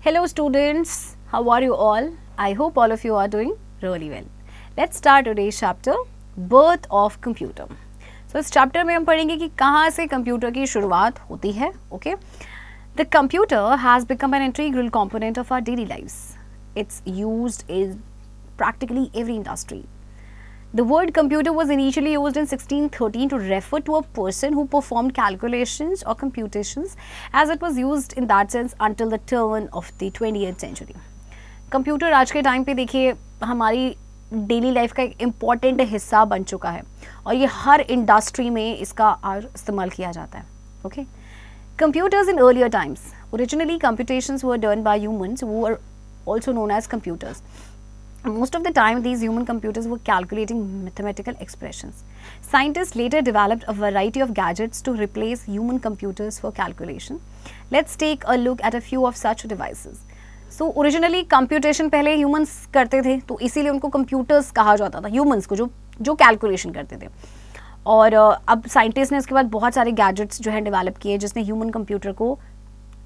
Hello students, how are you all? I hope all of you are doing really well. Let's start today's chapter, Birth of Computer. So इस chapter में हम पढ़ेंगे कि कहाँ से computer की शुरुआत होती है. Okay? The computer has become an integral component of our daily lives. It's used in practically every industry. The word computer was initially used in 1613 to refer to a person who performed calculations or computations, as it was used in that sense until the turn of the 20th century. Computer आज के time पे देखिए हमारी daily life का एक important हिस्सा बन चुका है और ये हर इंडस्ट्री में इसका आज इस्तेमाल किया जाता है. Okay, computers in earlier times, originally computations were done by humans who were also known as computers. Most of the time these human computers were calculating mathematical expressions. Scientists later developed a variety of gadgets to replace human computers for calculation. Let's take a look at a few of such devices. So originally computation पहले humans करते थे तो इसीलिए उनको computers कहा जाता था, humans को जो calculation करते थे. और अब साइंटिस्ट ने उसके बाद बहुत सारे गैजेट्स जो है डेवलप किए जिसने ह्यूमन कंप्यूटर को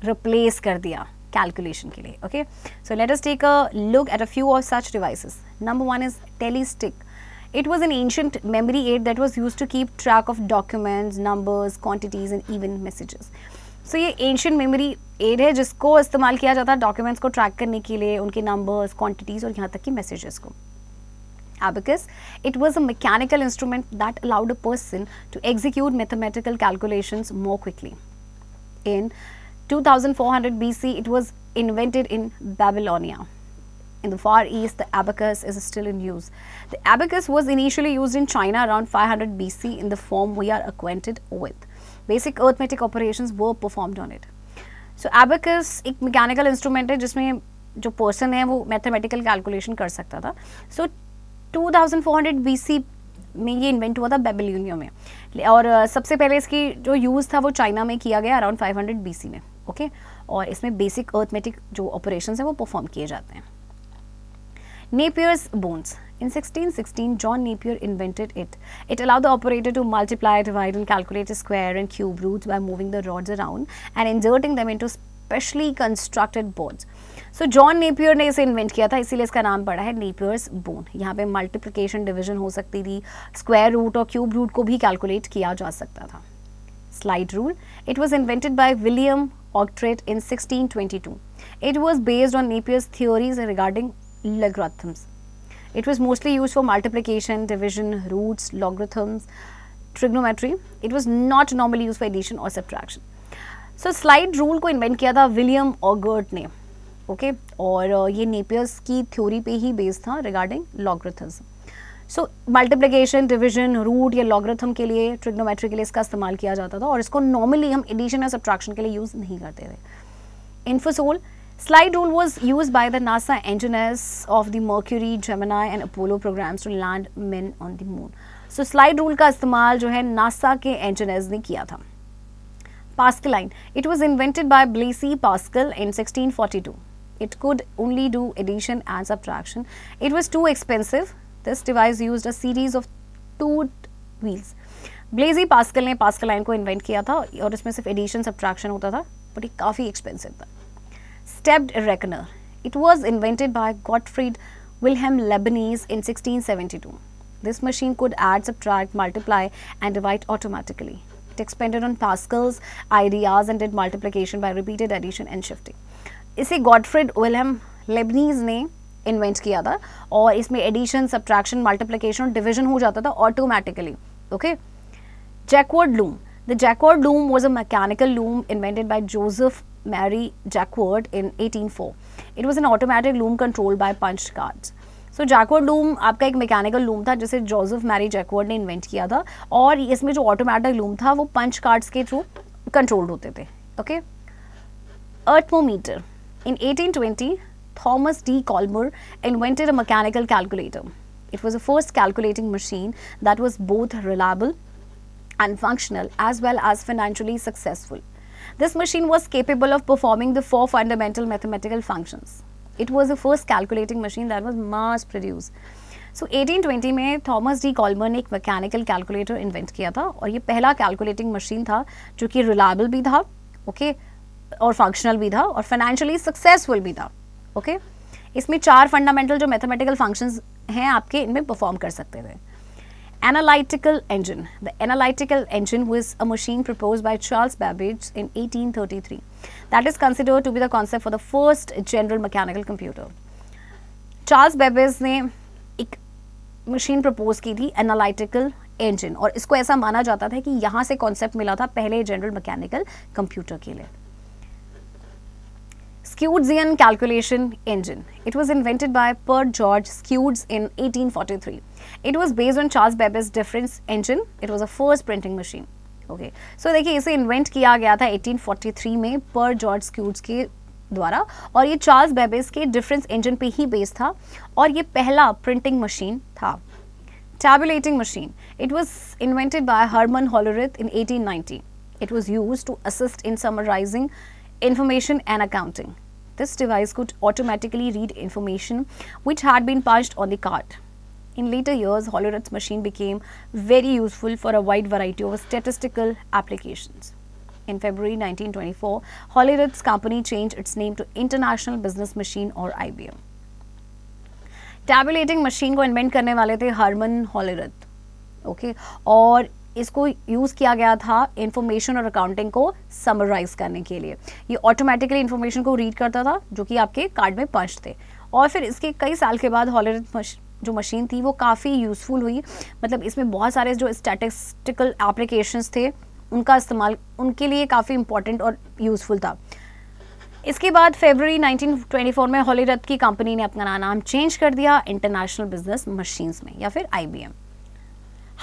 रिप्लेस कर दिया कैलकुलेशन के लिए. Okay, so let us take a look at a few of such devices. Number 1 is tally stick. It was an ancient memory aid that was used to keep track of documents, numbers, quantities and even messages. So ये ancient memory aid है जिसको इस्तेमाल किया जाता है documents को track करने के लिए, उनके नंबर्स, क्वांटिटीज़ और यहाँ तक कि मैसेजेस को. Abacus, it was a mechanical instrument that allowed a person to execute mathematical calculations more quickly. In 2400 BC, it was invented in Babylonia. In the Far East, the abacus is still in use. The abacus was initially used in China around 500 BC in the form we are acquainted with. Basic arithmetic operations were performed on it. So abacus एक mechanical instrument है जिसमें जो person है वो mathematical calculation कर सकता था. So 2400 BC में ये इन्वेंट हुआ था बेबीलोनिया में और सबसे पहले इसकी जो यूज़ था वो चाइना में किया गया अराउंड 500 BC में. ओके, और इसमें बेसिक अर्थमेटिक जो ऑपरेशंस हैं वो परफॉर्म किए जाते हैं. Napier's bones. In 1616, John Napier invented it. It allowed the operator to multiply, divide and calculate a square and cube roots by moving the rods around and inserting them into specially constructed boards. So John Napier ने इसे invent किया था, इसीलिए इसका नाम पड़ा है Napier's bone. यहाँ पे मल्टीप्लिकेशन डिवीजन हो सकती थी, स्क्वायर रूट और क्यूब रूट को भी कैलकुलेट किया जा सकता था. Slide rule. It was invented by William Ogtret in 1622. It was based on Napier's theories regarding logarithms. It was mostly used for multiplication, division, roots, logarithms, trigonometry. It was not normally used for addition or subtraction. So slide rule को invent किया था William ऑगर्ट ने. Okay, और ये Napier's की theory पे ही based था regarding logarithms. सो multiplication, division, root या लॉगरिथम के लिए, ट्रिग्नोमेट्री के लिए इसका इस्तेमाल किया जाता था और इसको नॉर्मली हम एडिशन या सब्ट्रैक्शन के लिए यूज़ नहीं करते थे. इन्फोसोल. Slide rule was used by the NASA engineers of the Mercury, Gemini and Apollo programs to land men on the moon. So slide rule का इस्तेमाल जो है नासा के engineers ने किया था. Pascaline. It was invented by Blaise Pascal in 1642. It could only do addition and subtraction. It was too expensive. This device used a series of two wheels. Blaise Pascal ने Pascaline को invent किया था और इसमें सिर्फ addition subtraction होता था, but ये काफ़ी expensive था. Stepped reckoner. It was invented by Gottfried Wilhelm Leibniz in 1672. This machine could add, subtract, multiply and divide automatically. It expanded on Pascal's ideas and did multiplication by repeated addition and shifting. इसे Gottfried Wilhelm Leibniz ने invent किया था और इसमें addition, subtraction, multiplication और division हो जाता था automatically. Okay, Jacquard loom. The Jacquard loom was a mechanical loom invented by Joseph Marie Jacquard in 1804. It was an automatic loom controlled by punch cards. So Jacquard loom आपका एक mechanical loom था जिसे Joseph Marie Jacquard ने invent किया था और इसमें जो ऑटोमेटिक लूम था वो पंच कार्ड्स के थ्रू कंट्रोल्ड होते थे. Okay, अर्थमोमीटर. In 1820 Thomas D. Colmer invented a mechanical calculator. It was the first calculating machine that was both reliable and functional as well as financially successful. This machine was capable of performing the 4 fundamental mathematical functions. It was the first calculating machine that was mass produced. So 1820 में Thomas D. Colmer ने एक mechanical calculator invent किया था और ये पहला calculating machine था जो कि reliable भी था, okay, और फंक्शनल भी था और फाइनेंशियली सक्सेसफुल भी था। ओके इसमें 4 फंडामेंटल जो मैथमेटिकल फंक्शंस हैं आपके इनमें परफॉर्म कर सकते थे। Analytical engine. The analytical engine was a machine proposed by Charles Babbage in 1833. That is considered to be the concept for the first general mechanical computer. Charles Babbage ने एक machine propose की थी analytical engine, और इसको ऐसा माना जाता था कि यहाँ से कॉन्सेप्ट मिला था पहले जनरल मैकेनिकल कंप्यूटर के लिए। Scudian calculation engine. It was invented by Per George Scuds in 1843. It was based on Charles Babbage's difference engine. It was a first printing machine. Okay. So देखिए इसे invent किया गया था 1843 में पर George स्क्यूड्स के द्वारा, और ये चार्ल्स बेबेज के डिफरेंस इंजन पे ही बेस्ड था, और ये पहला प्रिंटिंग मशीन था। Tabulating machine. It was invented by Herman Hollerith in 1890. It was used to assist in summarizing information and accounting. This device could automatically read information which had been punched on the card. In later years, Hollerith's machine became very useful for a wide variety of statistical applications. In February 1924, Hollerith's company changed its name to International Business Machine or IBM. Tabulating machine को invent करने वाले थे Harman Hollerith. Okay और इसको use किया गया था information और अकाउंटिंग को समराइज करने के लिए। ये ऑटोमेटिकली इंफॉर्मेशन को रीड करता था जो कि आपके कार्ड में पंच थे, और फिर इसके कई साल के बाद हॉलरिथ जो मशीन थी वो काफ़ी यूज़फुल हुई। मतलब इसमें बहुत सारे जो स्टैटिस्टिकल एप्लीकेशंस थे उनका इस्तेमाल उनके लिए काफ़ी इंपॉर्टेंट और यूज़फुल था। इसके बाद फरवरी 1924 में हॉलरिथ की कंपनी ने अपना नाम चेंज कर दिया इंटरनेशनल बिजनेस मशीन्स में या फिर IBM।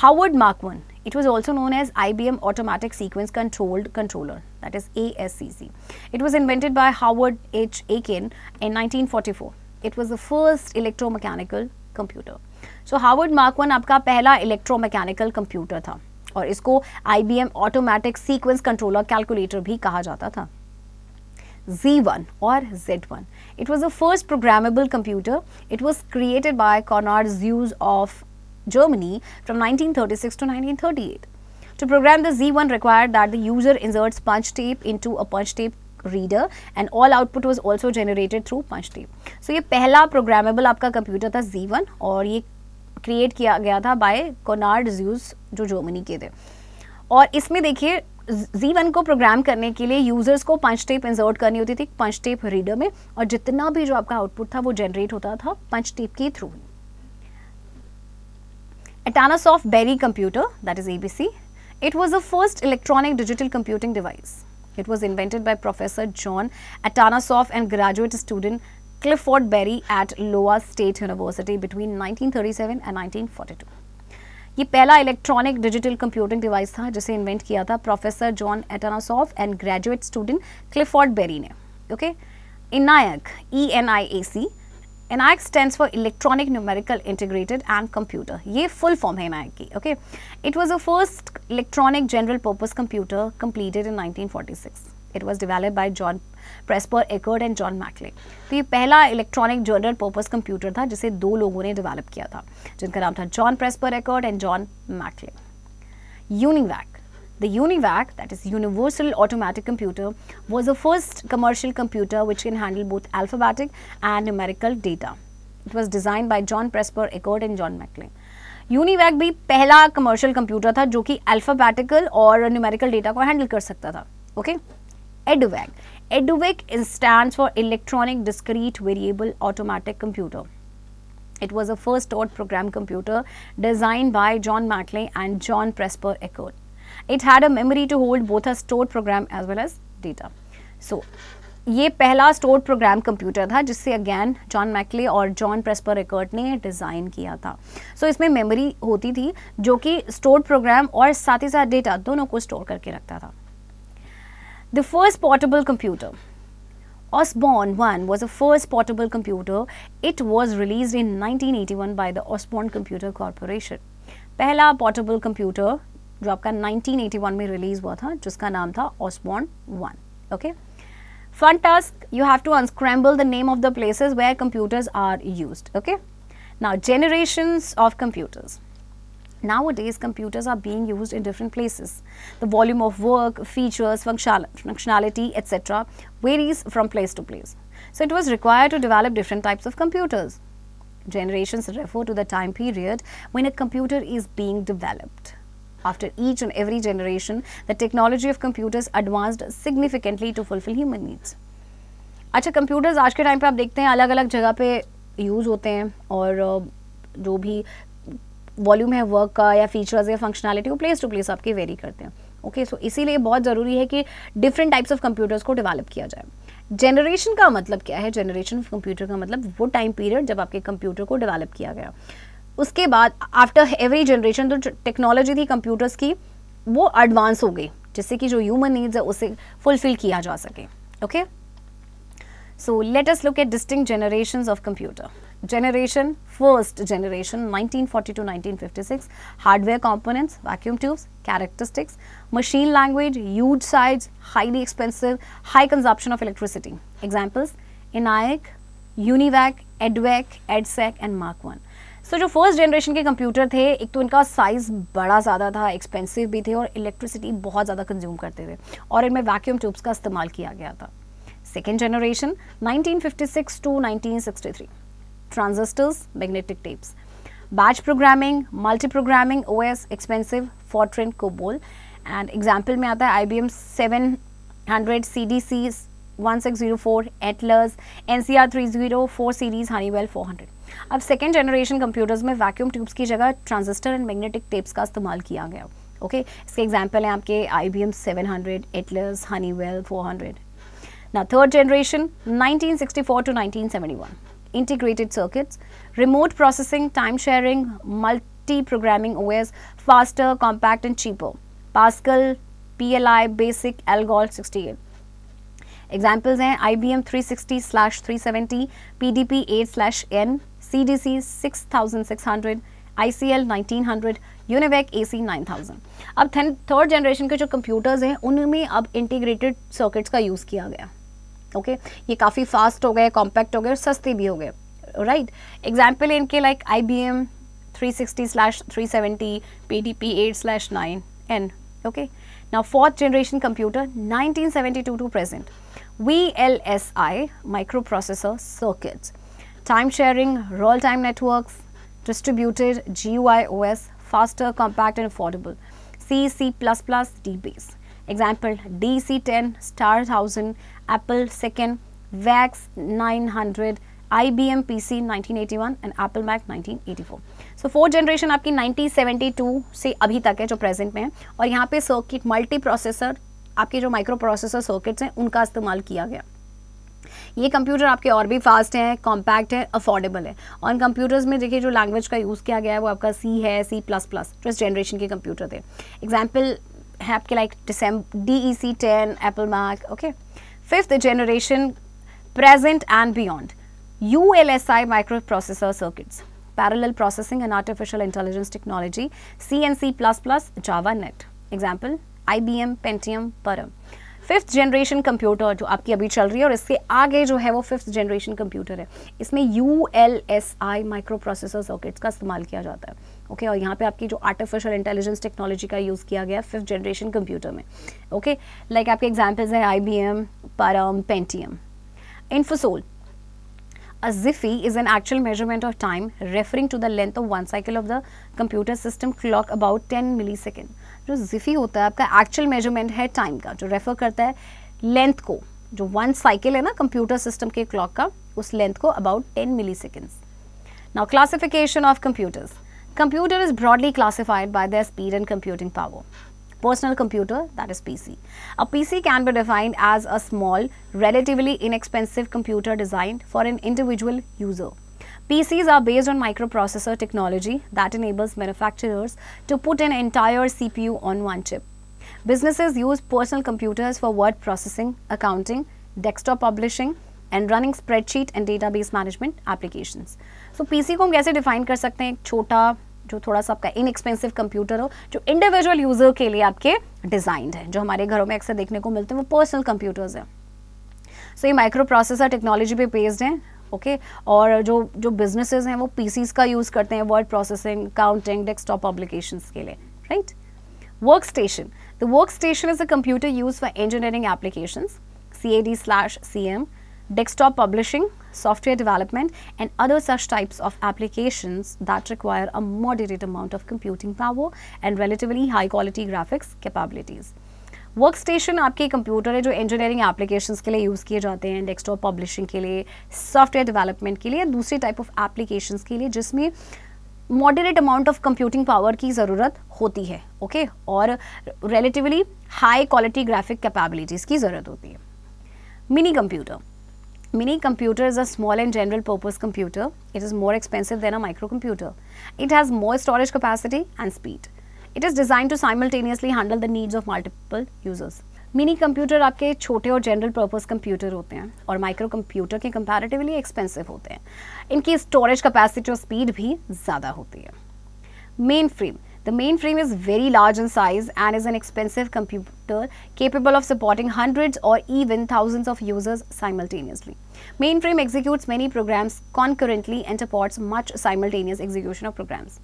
Howard Mark I. It was also known as IBM Automatic Sequence Controlled Controller, that is ASCC. It was invented by Howard H. Aiken in 1944. It was the first electromechanical computer. So Howard Mark I आपका पहला electromechanical computer था, और इसको IBM Automatic Sequence Controller Calculator भी कहा जाता था। Z1 or Z1. It was the first programmable computer. It was created by Konrad Zuse of Germany from 1936 to 1938. To program the Z1 required that the user inserts punch tape into a punch tape reader and all output was also generated through punch tape. So ये पहला programmable आपका computer था Z1, और ये create किया गया था bye Konrad Zeus जो जर्मनी के थे। और इसमें देखिए Z1 को प्रोग्राम करने के लिए यूजर्स को पंच टेप इंसर्ट करनी होती थी पंच टेप रीडर में, और जितना भी जो आपका आउटपुट था वो जनरेट होता था पंच टेप के through. Atanasoft Berry computer, that is ABC. It was the first electronic digital computing device. It was invented by Professor John Atanasoff and graduate student Clifford Berry at Iowa State University between 1937 and 1942. ये पहला electronic digital computing device था जिसे invent किया था professor John Atanasoff and graduate student Clifford Berry ने। Okay ENIAC, ENIAC, ENIAC stands for Electronic Numerical Integrated and Computer. ये full form है ENIAC की। Okay it was the first electronic general purpose computer completed in 1946. It was developed by John Presper Eckert and John Mackley. तो ये पहला electronic general purpose computer था जिसे 2 लोगों ने डेवलप किया था जिनका नाम था John प्रेस्पर Eckert and John McClay. UNIVAC. The UNIVAC, that is Universal Automatic Computer, was the first commercial computer which can handle both alphabetic and numerical data. It was designed by John Presper Eckert and John Mackley. UNIVAC भी पहला commercial computer था जो कि alphabetical और numerical data को handle कर सकता था। Okay EDUVAC. EDUVAC stands for Electronic Discrete Variable Automatic Computer. It was the first stored program computer designed by John Mackley and John Presper Eckert. It had a memory to hold both a stored program as well as data. So, ये पहला stored program computer था जिससे again John McClay और John प्रेस्पर Eckert ने design किया था। सो इसमें memory होती थी जो कि stored program और साथ ही साथ डेटा दोनों को स्टोर करके रखता था। The first portable computer. Osborne 1 was the first portable computer. It was released in 1981 by the Osborne Computer Corporation. पहला portable computer जो आपका 1981 में रिलीज हुआ था जिसका नाम था Osborne 1. Okay. Fun task, you have to unscramble the name of the places where computers are used. Okay. Now generations of computers. Nowadays, computers are being used in different places. The volume of work, features, functionality, etc. varies from place to place. So, it was required to develop different types of computers. Generations refer to the time period when a computer is being developed. After each and every generation, the technology of computers advanced significantly to fulfill human needs. अच्छा, computers आज के time पे आप देखते हैं अलग अलग जगह पे यूज़ होते हैं और जो भी वॉल्यूम है वर्क का या फीचर्स या फंक्शनैलिटी वो प्लेस टू प्लेस आपके वेरी करते हैं. ओके, सो इसीलिए बहुत ज़रूरी है कि डिफरेंट टाइप्स ऑफ कंप्यूटर्स को डेवलप किया जाए. जनरेशन का मतलब क्या है? जनरेशन ऑफ कंप्यूटर का मतलब वो टाइम पीरियड जब आपके कंप्यूटर को डेवलप किया गया. उसके बाद आफ्टर एवरी जनरेशन जो टेक्नोलॉजी थी कंप्यूटर्स की वो एडवांस हो गई, जिससे कि जो ह्यूमन नीड्स है उसे फुलफिल किया जा सके. Okay, so let us look at distinct generations of computer. First generation 1940 to 1956, hardware components, vacuum tubes, characteristics, machine language, huge size, highly expensive, high consumption of electricity. Examples: ENIAC, UNIVAC, EDVAC, EDSEC and Mark 1. So जो first generation के computer थे, एक तो इनका size बड़ा ज़्यादा था, expensive भी थे और इलेक्ट्रिसिटी बहुत ज़्यादा कंज्यूम करते थे और इनमें वैक्यूम ट्यूब्स का इस्तेमाल किया गया था. Second generation 1956 to 1963, transistors, magnetic tapes, batch programming, multi-programming, OS, expensive, Fortran, COBOL. And example में आता है IBM 700 CDC 1604, Atlas, NCR 304 series, Honeywell 400. अब सेकेंड जनरेशन कंप्यूटर्स में वैक्यूम ट्यूब्स की जगह ट्रांजिस्टर एंड मैग्नेटिक टेप्स का इस्तेमाल किया गया. ओके, इसके एग्जाम्पल हैं आपके IBM 700, Atlas, Honeywell 400. Now, third generation, 1964 to 1971, integrated circuits, remote processing, time sharing, multi-programming OS, faster, compact and cheaper, Pascal, PLI, Basic, Algol 68. Examples हैं IBM 360/370, PDP 8/N, CDC 6600, ICL 1900, UNIVAC AC 9000. अब third generation के जो computers हैं उनमें अब integrated circuits का use किया गया. ओके, ये काफ़ी फास्ट हो गए, कॉम्पैक्ट हो गए और सस्ते भी हो गए. राइट, एग्जाम्पल इनके like IBM 360/370, PDP 8/9N. Okay, now fourth generation computer 1972 to present, VLSI microprocessor circuits, time sharing, real-time networks, distributed GUI OS, faster, compact and affordable, C, C++, DBase. Example: DC10, Star 1000, Apple II, VAX 900, IBM PC 1981 and Apple Mac 1984. So fourth generation आपकी 1972 से अभी तक है जो present में है और यहाँ पे सर्किट मल्टी प्रोसेसर आपके जो माइक्रो प्रोसेसर सर्किट्स हैं उनका इस्तेमाल किया गया. ये कंप्यूटर आपके और भी फास्ट हैं, कॉम्पैक्ट है, अफोर्डेबल है. और इन कंप्यूटर्स में देखिए जो लैंग्वेज का यूज़ किया गया है वो आपका C है, C++, जो इस जनरेशन के कंप्यूटर थे. एग्जाम्पल है आपके like DEC10, Apple Mac. Okay, fifth generation present and beyond, ULSI microprocessor circuits, parallel processing and artificial intelligence technology, C and C++, Java Net. Example: IBM Pentium, Param. Fifth generation computer जो आपकी अभी चल रही है और इसके आगे जो है वो फिफ्थ जनरेशन कंप्यूटर है, इसमें ULSI माइक्रो प्रोसेसर सर्किट्स का इस्तेमाल किया जाता है. ओके, और यहाँ पे आपकी जो आर्टिफिशियल इंटेलिजेंस टेक्नोलॉजी का यूज़ किया गया फिफ्थ जनरेशन कंप्यूटर में. ओके, लाइक आपके एग्जाम्पल्स हैं IBM, Param, Pentium. Infosol. A Ziffy is an actual measurement of time referring to the length of one cycle of the computer system clock about 10 millisecond. जो Ziffy होता है आपका actual measurement है time का, जो refer करता है length को, जो वन साइकिल है ना कंप्यूटर सिस्टम के क्लॉक का, उस लेंथ को about 10 milliseconds. Now classification of computers. Computer is broadly classified by their speed and computing power. Personal computer, that is PC. A PC can be defined as a small, relatively inexpensive computer designed for an individual user. PCs are based on microprocessor technology that enables manufacturers to put an entire CPU on one chip. Businesses use personal computers for word processing, accounting, desktop publishing, and running spreadsheet and database management applications. So PC को हम कैसे define कर सकते हैं? एक छोटा जो थोड़ा सा आपका इनएक्सपेंसिव कंप्यूटर हो जो इंडिविजुअल यूज़र के लिए आपके डिज़ाइंड है, जो हमारे घरों में अक्सर देखने को मिलते हैं वो पर्सनल कंप्यूटर्स हैं. सो ये माइक्रो प्रोसेसर टेक्नोलॉजी पे बेस्ड हैं, ओके और जो बिजनेसेस हैं वो पीसीज का यूज़ करते हैं word processing, counting, desktop publications के लिए, right. Work station. The work station is a computer use for engineering applications, CAD/CM, desktop publishing, software development, and other such types of applications that require a moderate amount of computing power and relatively high quality graphics capabilities. Work station आपके computer है जो engineering applications के लिए use किए जाते हैं, desktop publishing के लिए, सॉफ्टवेयर डेवलपमेंट के लिए, दूसरी टाइप ऑफ एप्लीकेशंस के लिए जिसमें moderate amount of computing power की ज़रूरत होती है, ओके और relatively high quality graphic capabilities की ज़रूरत होती है. Mini computer. Mini computer is a small and general purpose computer. It is more expensive than a microcomputer. It has more storage capacity and speed. It is designed to simultaneously handle the needs of multiple users. Mini computer आपके छोटे और general purpose computer होते हैं और micro computer के comparatively expensive होते हैं. इनकी स्टोरेज कैपेसिटी और स्पीड भी ज़्यादा होती है. Main frame. The mainframe is very large in size and is an expensive computer capable of supporting hundreds or even thousands of users simultaneously. Mainframe executes many programs concurrently and supports much simultaneous execution of programs.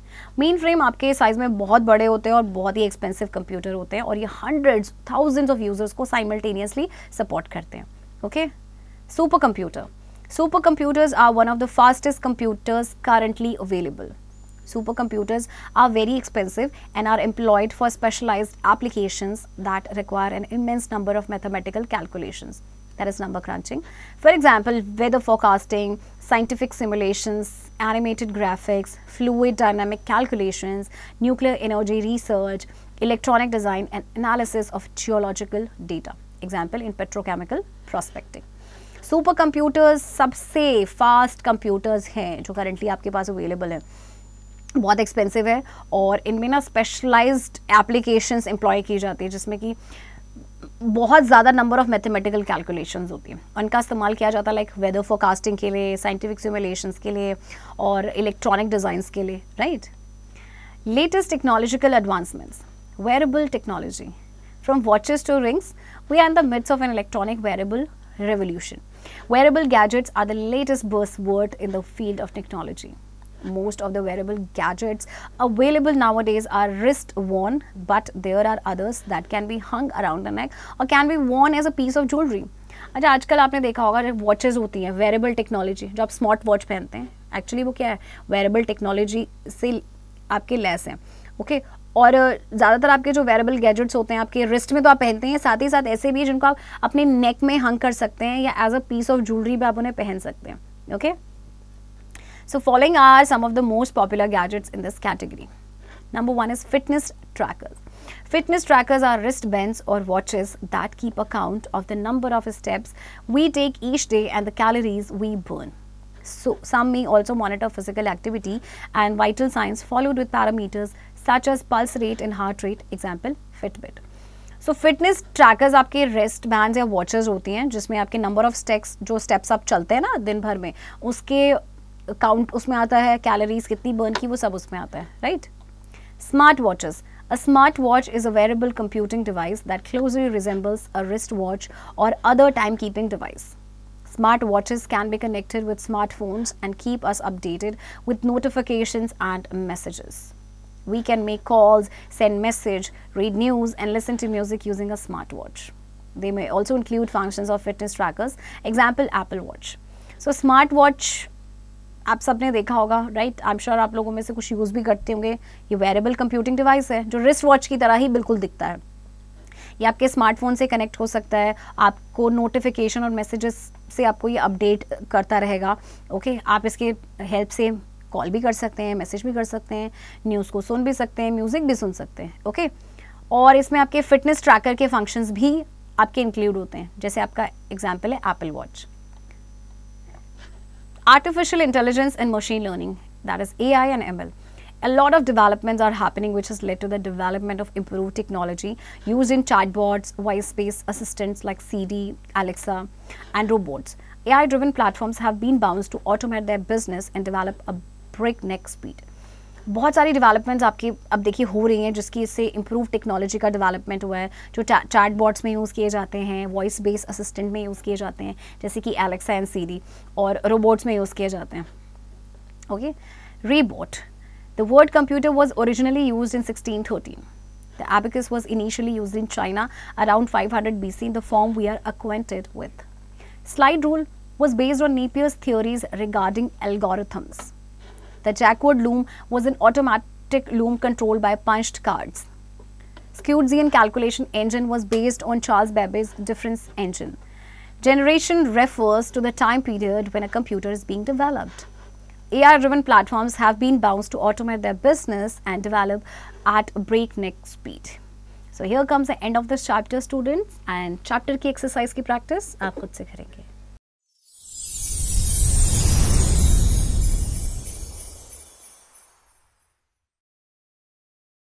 Mainframe आपके size में बहुत बड़े होते हैं और बहुत ही expensive computer होते हैं और ये hundreds, thousands of users को simultaneously support करते हैं. Okay? Supercomputer. Supercomputers are one of the fastest computers currently available. Supercomputers are very expensive and are employed for specialized applications that require an immense number of mathematical calculations, that is number crunching. For example, weather forecasting, scientific simulations, animated graphics, fluid dynamic calculations, nuclear energy research, electronic design and analysis of geological data. Example in petrochemical prospecting. Super computers सबसे fast computers हैं जो currently आपके पास available है. बहुत expensive है और इनमें ना स्पेशलाइज्ड एप्लीकेशंस एम्प्लॉय की जाती है जिसमें कि बहुत ज़्यादा नंबर ऑफ मैथमेटिकल कैलकुलेशंस होती हैं. उनका इस्तेमाल किया जाता है लाइक वेदर फोरकास्टिंग के लिए, साइंटिफिक सिमुलेशंस के लिए और इलेक्ट्रॉनिक डिज़ाइंस के लिए, right. Latest technological advancements. Wearable technology. From watches to rings, we are in the midst of an electronic wearable revolution. Wearable gadgets are the latest buzzword in the field of technology. Most of the wearable gadgets available nowadays are wrist worn, but there are others that can be hung around the neck or can be worn as a piece of jewelry. अच्छा, आजकल आपने देखा होगा जो watches होती हैं variable technology, जो आप स्मार्ट वॉच पहनते हैं, एक्चुअली वो क्या है, वेरेबल टेक्नोलॉजी से आपके लेस हैं, ओके. और ज़्यादातर आपके जो वेरेबल गैजेट्स होते हैं आपके रिस्ट में तो आप पहनते हैं, साथ ही साथ ऐसे भी जिनको आप अपने नेक में हंग कर सकते हैं या as a piece of jewellery भी आप उन्हें पहन सकते हैं, okay. So following are some of the most popular gadgets in this category. Number 1 is fitness trackers. Fitness trackers are wristbands or watches that keep account of the number of steps we take each day and the calories we burn. So some may also monitor physical activity and vital signs followed with parameters such as pulse rate and heart rate. Example, Fitbit. So fitness trackers आपके wrist bands या watches होती हैं जिसमें आपके number of steps, जो steps आप चलते हैं ना दिन भर में, उसके count उसमें आता है, calories कितनी burn की वो सब उसमें आता है, right? Smart watches. A smart watch is a wearable computing device that closely resembles a wristwatch or other timekeeping device. Smart watches can be connected with smartphones and keep us updated with notifications and messages. We can make calls, send message, read news and listen to music using a smartwatch. They may also include functions of fitness trackers. Example, Apple Watch. So smartwatch आप सबने देखा होगा, right. I am sure आप लोगों में से कुछ use भी करते होंगे. ये वेरेबल कंप्यूटिंग डिवाइस है जो रिस्ट वॉच की तरह ही बिल्कुल दिखता है. ये आपके स्मार्टफोन से कनेक्ट हो सकता है, आपको नोटिफिकेशन और मैसेजेस से आपको ये अपडेट करता रहेगा, ओके. आप इसके हेल्प से कॉल भी कर सकते हैं, मैसेज भी कर सकते हैं, न्यूज़ को सुन भी सकते हैं, म्यूज़िक भी सुन सकते हैं, ओके. और इसमें आपके फिटनेस ट्रैकर के फंक्शंस भी आपके इंक्लूड होते हैं, जैसे आपका एग्जाम्पल है Apple watch. Artificial intelligence and machine learning, that is AI and ML. A lot of developments are happening which has led to the development of improved technology used in chatbots, voice-based assistants like Siri, Alexa and robots. AI-driven platforms have been bound to automate their business and develop a breakneck speed. बहुत सारी developments आपकी अब देखिए हो रही हैं जिसकी इससे इम्प्रूव टेक्नोलॉजी का डेवलपमेंट हुआ है, जो चैट बॉट्स में यूज़ किए जाते हैं, वॉइस बेस असिस्टेंट में यूज़ किए जाते हैं जैसे कि एलेक्सा एंड सीरी, और रोबोट्स में यूज़ किए जाते हैं. Okay, reboot. The word computer was originally use in 1613. The abacus was initially used in China around 500 BC in the form we are acquainted with. Slide rule was based on Napier's theories regarding algorithms. The Jacquard loom was an automatic loom controlled by punched cards. Scudian calculation engine was based on Charles Babbage's difference engine. Generation refers to the time period when a computer is being developed. AI-driven platforms have been bound to automate their business and develop at breakneck speed. So here comes the end of this chapter, students, and chapter की exercise की practice आप खुद से करेंगे.